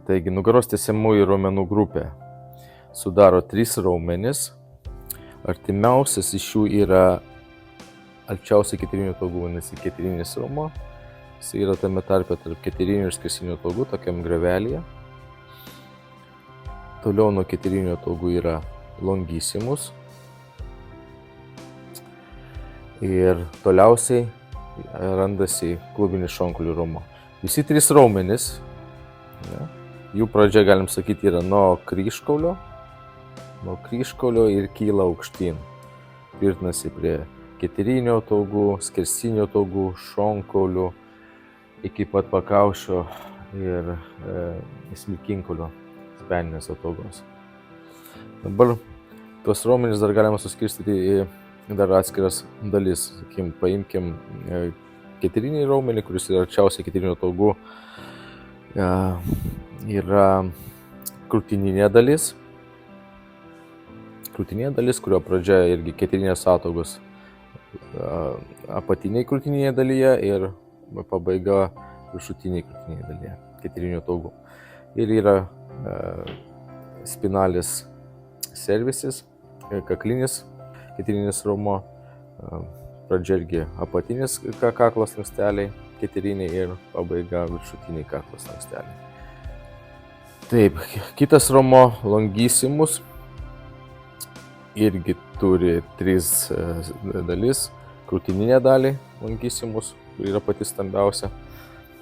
Taigi, nugaros tęsiamųjų raumenų grupė sudaro 3 raumenys. Artimiausias iš jų yra arčiausiai keterinių taugų, vadinasi keterinis raumuo. Jis yra tame tarpe tarp keterinių ir skersinių taugų, tokiam grevelyje. Toliau nuo keterinių taugų yra longissimus. Ir toliausiai randasi klubinis šonkaulių raumuo. Visi 3 raumenys, jų pradžia, galim sakyti, yra nuo kryžkaulio ir kyla aukštyn. Tvirtinasi prie keterinių taugų, skersinių taugų, šonkaulių, iki pat pakaušio ir smilkinkaulio speninės ataugos. Dabar tuos raumenis dar galima suskirstyti į dar atskiras dalis. Sakykim, paimkim keterinį raumenį, kuris yra arčiausiai keterinių taugų, yra krūtininė dalis. Krūtininė dalis, kurio pradžia irgi keterinės ataugos apatiniai krūtininėje dalyje ir pabaiga viršutiniai krūtininėje dalyje keterinių taugų. Ir yra spinalis cervicis, kaklinis keterinis raumuo, pradžia irgi apatinis kaklo slanksteliai keteriniai ir pabaiga viršutiniai kaklo slanksteliai. Taip, kitas raumuo longissimus irgi turi 3 dalis. Krūtininė dalį longissimus, kuri yra pati stambiausia.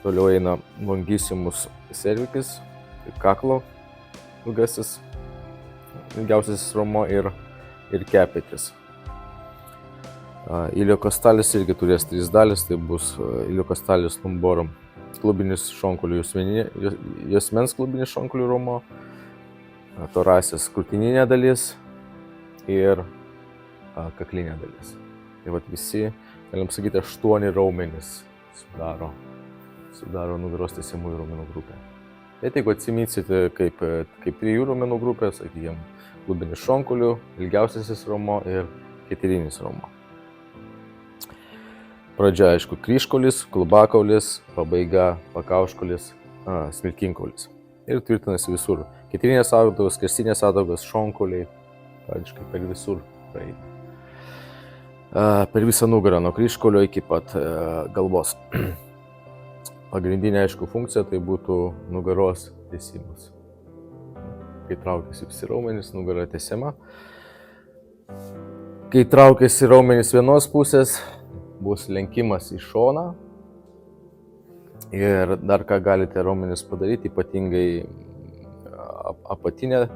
Toliau eina longissimus cervicis, kaklo ilgasis, ilgiausias raumuo ir kepetis. Iliokostalis irgi turės 3 dalis, tai bus iliokostalis lumborum, klubinis šonkaulių juosmens klubinis šonkaulių raumuo, torasės krūtininė dalis ir kaklinė dalis. Tai vat visi, galim sakyti, 8 raumenys sudaro nugaros tęsiamųjų raumenų grupę. Tai jeigu atsiminsite kaip 3 raumenų grupė, sakykime, klubinis šonkaulių, ilgiausiasis raumuo ir keterinis raumuo. Pradžia, aišku, kryžkaulis, klubakaulis, pabaiga pakauškaulis, smilkinkaulis. Ir tvirtinasi visur. Keterinės ataugos, skersinės ataugos, šonkauliai, praktiškai per visur praeina. Per visą nugarą, nuo kryžkaulio iki pat galvos. Pagrindinė, aišku, funkcija tai būtų nugaros tęsimas. Kai traukiasi visi raumenys, nugara tęsiama. Kai traukiasi raumenys vienos pusės, bus lenkimas į šoną. Ir dar ką galite raumenis padaryti, ypatingai apatinė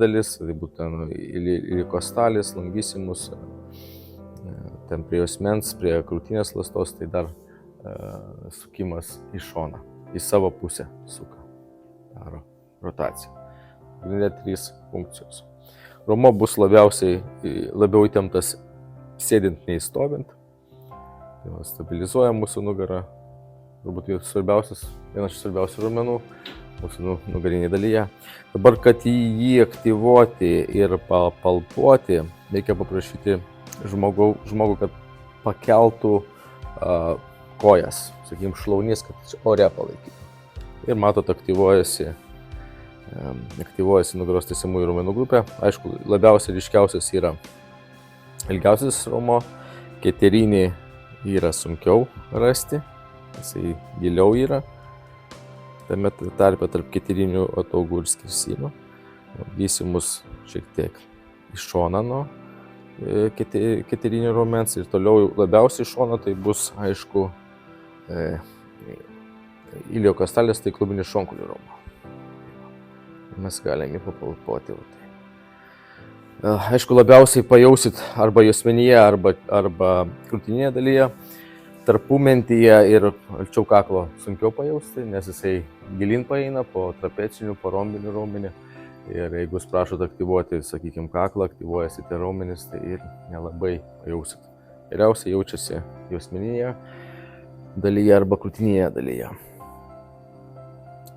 dalis, tai būtent iliokostalis, longissimus, ten prie juosmens, prie krūtinės ląstos, tai dar sukimas į šoną, į savo pusę suka, daro rotaciją. Pagrindinė 3 funkcijos. Raumuo bus labiau įtemptas sėdint nei stovint. Tai stabilizuoja mūsų nugarą, turbūt vienas iš svarbiausių raumenų mūsų nugarinėje dalyje. Dabar, kad jį aktyvuoti ir papalpuoti, reikia paprašyti žmogų, kad pakeltų kojas, sakykime, šlaunys, kad ore palaikytų. Ir matot, aktyvuojasi nugaros tęsiamųjų raumenų grupė. Aišku, labiausiai ryškiausias yra ilgiausias raumuo, keterinį yra sunkiau rasti, jisai giliau yra. Tame tarpe tarp keterinių ataugų ir skersinių. Longissimus šiek tiek į šoną nuo keterinio raumens ir toliau labiausiai į šoną tai bus, aišku, iliokostalis, tai klubinis šonkaulių raumuo. Mes galime papalpuoti. Aišku, labiausiai pajausit arba juosmenyje, arba krūtinėje dalyje. Tarpumentyje ir arčiau kaklo sunkiau pajausti, nes jisai gilin paeina po trapecinių, po rombinių raumenį. Ir jeigu jūs prašot aktyvuoti, sakykime, kaklą, aktyvuojasi tie raumenys, tai ir nelabai pajausit. Geriausiai jaučiasi juosmenyje dalyje arba krūtinėje dalyje.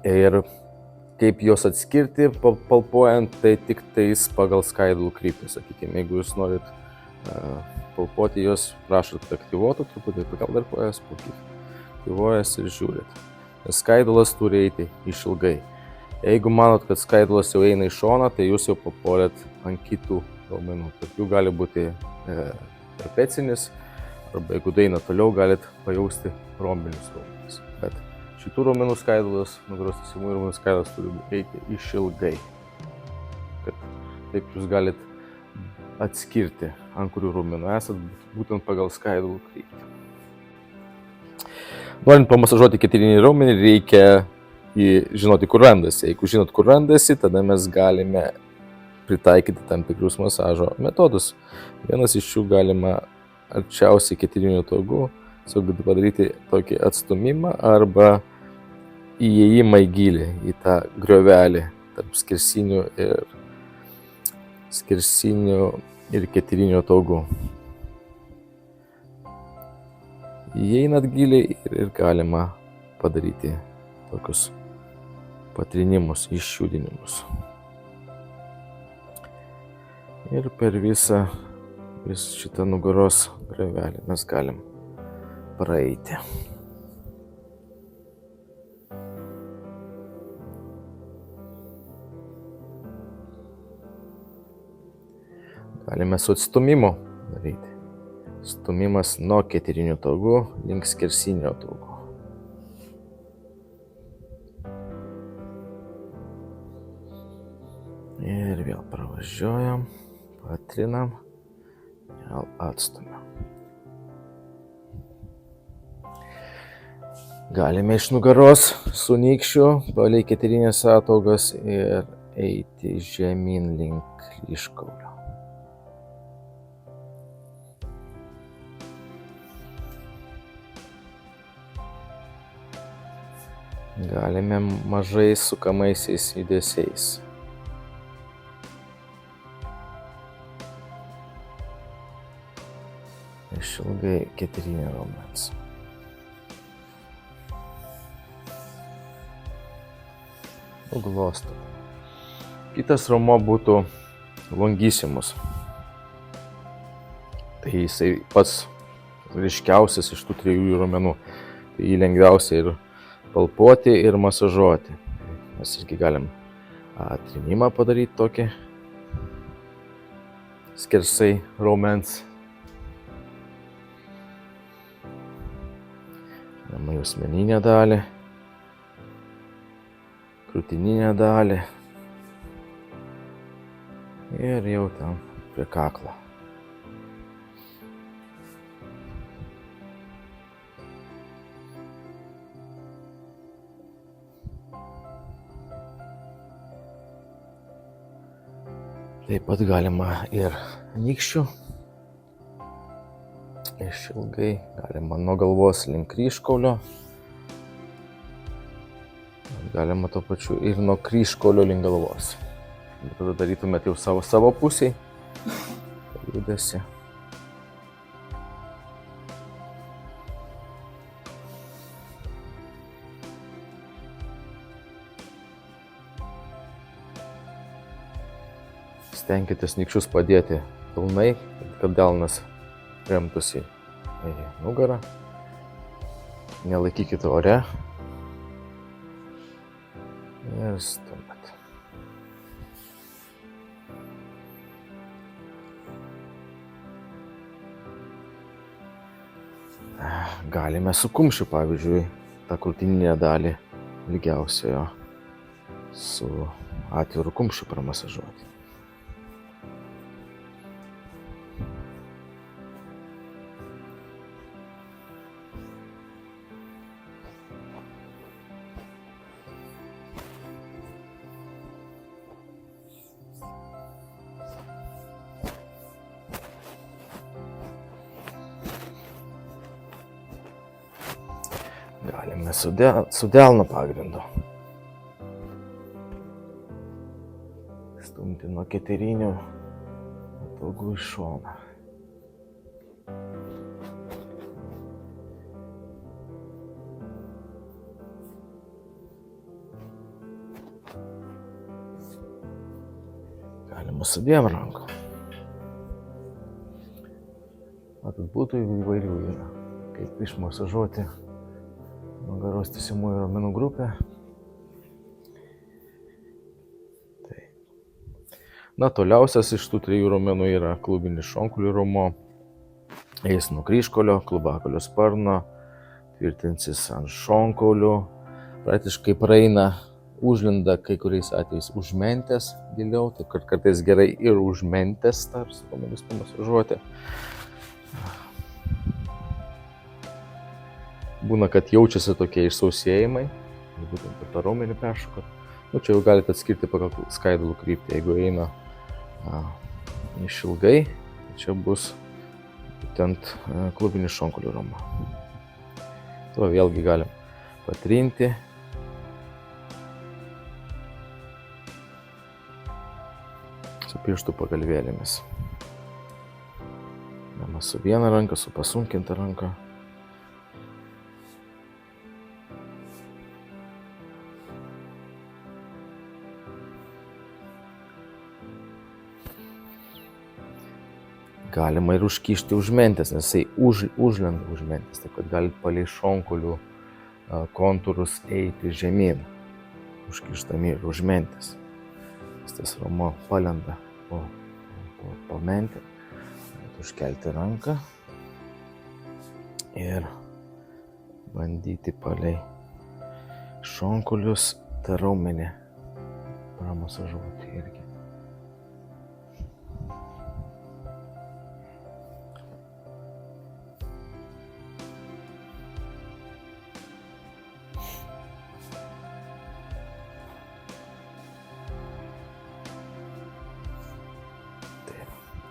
Ir kaip juos atskirti palpuojant, tai tik tais pagal skaidulų kryptį, sakykime, jeigu jūs norit palpuoti juos, prašot, kad aktyvuotų, truputį pakel dar kojas, aktyvuojas ir žiūrit. skaidulas turi eiti išilgai. Jeigu manot, kad skaidulas jau eina į šoną, tai jūs jau papuolėt ant kitų raumenų. Tarp jų gali būti trapecinis, arba jeigu eina toliau, galit pajausti rombinius raumenis. Bet šitų raumenų skaidulas, nugaros tęsimų raumenų skaidulas turi eiti išilgai. Kad taip jūs galit atskirti, ant kurių raumenų esat, būtent pagal skaidulų kryptį. Norint pamasažuoti keterinį raumenį, reikia žinoti, kur randasi. Jeigu žinot, kur randasi, tada mes galime pritaikyti tam tikrus masažo metodus. Vienas iš jų galima arčiausiai keterinio togų padaryti tokį atstūmimą arba įėjimą į gylį, į tą griovelį tarp skersinių ir keterinio togų. Įeinat giliai ir galima padaryti tokius patrinimus, išjudinimus. Ir per visą šitą nugaros griovelį mes galim praeiti. Galime su atstūmimu daryti. Stūmimas nuo keterinio togų link skersinio togų. Ir vėl pravažiuojam, patrinam, vėl atstumiam. Galime iš nugaros su nykščiu palei keterinės ataugas ir eiti žemyn link kryžkaulio. Galime mažais sukamaisiais judesiais. Išilgai keterinio raumens. Nuglostom. Kitas raumuo būtų longissimus. Tai jisai pats ryškiausias iš tų trijų raumenų. Tai jį lengviausia ir palpuoti ir masažuoti. Mes irgi galim trinimą padaryti tokį skersai raumens. Juosmeninę dalį, krūtininę dalį ir jau ten prie kaklo. Taip pat galima ir nykščių. Išilgai galima nuo galvos link kryžkaulio. Galima tuo pačiu ir nuo kryžkaulio link galvos. Ir tada darytumėt jau savo pusiai. Judesi. Stenkitės nykščius padėti pilnai, kad delnas remtųsi į nugarą. Nelaikykite ore. Ir stumėt. Galime su kumščiu, pavyzdžiui, tą krūtininę dalį ilgiausiojo su atviru kumščiu pramasažuoti. Galime su delno pagrindu stumti nuo keterinių ataugų į šoną. Galima su dviem rankom. Matot, būtų įvairių yra, kaip išmasažuoti nugaros tęsiamųjų raumenų grupė. Na, toliausias iš tų 3 raumenų yra klubinis šonkaulių raumuo. Eis nuo kryžkaulio, klubakalio sparno, tvirtinsis ant šonkaulių, praktiškai praeina, užlinda kai kuriais atvejais už mentės giliau, taip kad kartais gerai ir už mentės tarsi raumenis pamasažuoti. Būna, kad jaučiasi tokie išsausėjimai, būtent per tą raumenį peršokot. Nu, čia jau galite atskirti pagal skaidulų kryptį, jeigu eina išilgai, čia bus būtent klubinis šonkaulių raumuo. Tuo vėlgi galim patrinti. Su pirštų pagalvėlėmis. Galima su viena ranka, su pasunkinta ranka. Galima ir užkišti už mentės, nes jisai užlenda už mentės, taip kad galite palei šonkaulių kontūrus eiti žemyn, užkištami ir už mentės. Tas raumuo palenda po mentę, užkelti ranką ir bandyti palei šonkaulius tą raumenį pramasažuoti irgi.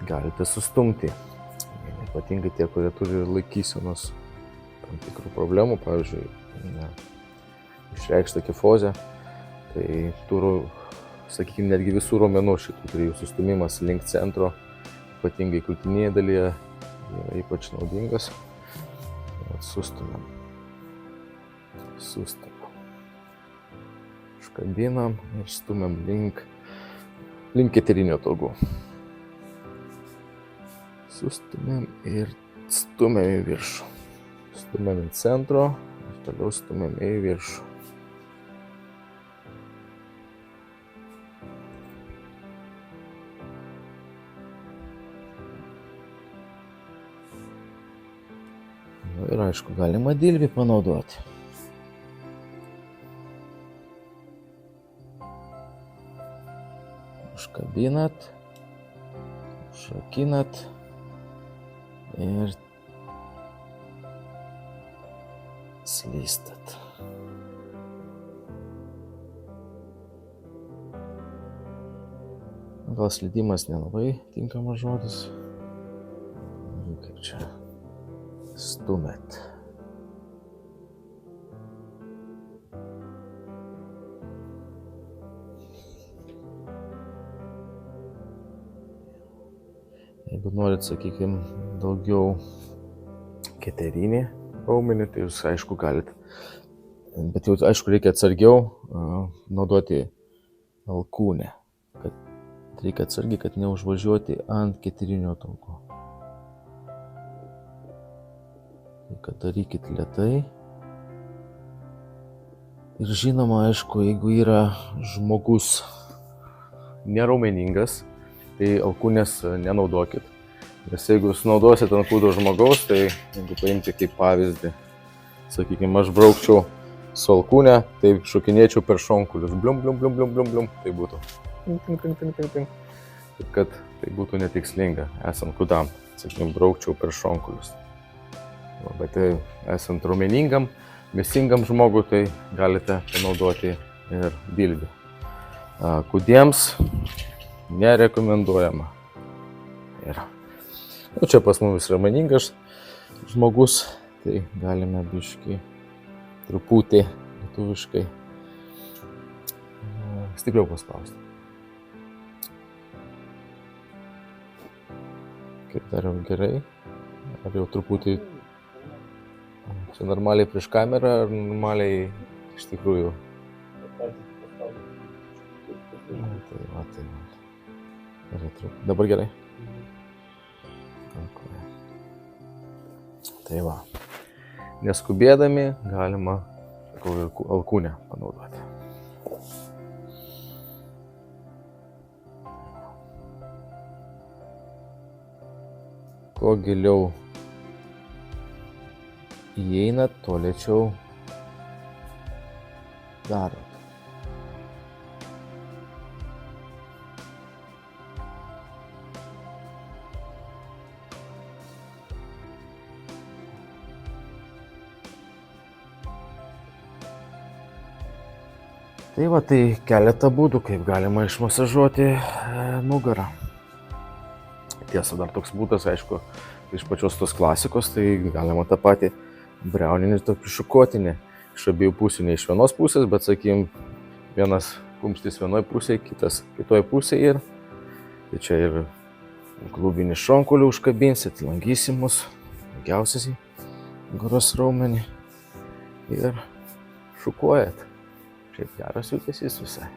Galite sustumti, ypatingai tie, kurie turi laikysenos tam tikrų problemų, pavyzdžiui, išreikštą kifozę, tai turiu, sakykime, netgi visų raumenų šitų 3 sustumimas link centro, ypatingai krūtinėje dalyje, yra ypač naudingas. Sustumėm, užkabinam ir stumėm link eterinio taugų. Sustumėm ir stumėm į viršų. Stumėm į centro ir toliau stumėm į viršų. Nu ir aišku, galima dilbį panaudoti. Užkabinat, užrakinat. Ir slystat. Gal slydimas nelabai tinkamas žodis. Kaip čia stumėt. Jeigu norit, sakykime, daugiau keterinį raumenį, tai jūs aišku galit, bet jau aišku reikia atsargiau naudoti alkūnę. Reikia atsargiai, kad neužvažiuoti ant keterinio tauko. Tai kad darykit lėtai. Ir žinoma, aišku, jeigu yra žmogus neraumeningas, tai alkūnės nenaudokit. Nes jeigu jūs naudosit ant kūdo žmogaus, tai jeigu paimti kaip pavyzdį, sakykime, aš braukčiau su alkūne, tai šokinėčiau per šonkaulius. Blium, blium, blium, blium, blium, blium. Tai būtų. Taip kad tai būtų netikslinga, esant kūdam. Sakykime, braukčiau per šonkaulius. Bet esant raumeningam, mėsingam žmogui, tai galite panaudoti ir dilbį. Kūdiems nerekomenduojama. Ir čia pas mumis raumeningas žmogus, tai galime biškį truputį lietuviškai stipriau paspausti. Kaip dariau gerai? Ar jau truputį čia normaliai prieš kamerą, ar normaliai iš tikrųjų? Tai va. Dabar gerai? Tai va. Neskubėdami galima sakau, alkūnę panaudoti. Kuo giliau įeinat, tuo lėčiau darot. Tai va, tai keletą būdų, kaip galima išmasažuoti nugarą. Tiesa, dar toks būdas, aišku, iš pačios tos klasikos, tai galima tą patį briauninį tokį šukuotinį iš abiejų pusių, ne iš vienos pusės, bet, sakykim, vienas kumštis vienoje pusėje, kitas kitoje pusėje. Tai čia ir klubinį šonkulį užkabinsit, langysimus, ilgiausias į nugaros raumenį ir šukuojat. Šiaip geras judesys visai.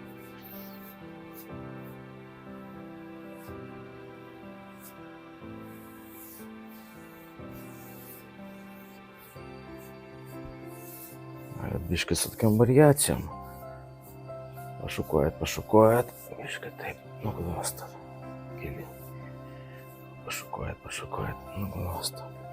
Galit biškį su tokiam variacijom. Pašukuojat, biškį taip nuglostat. Giliai. Pašukuojat, nuglostat.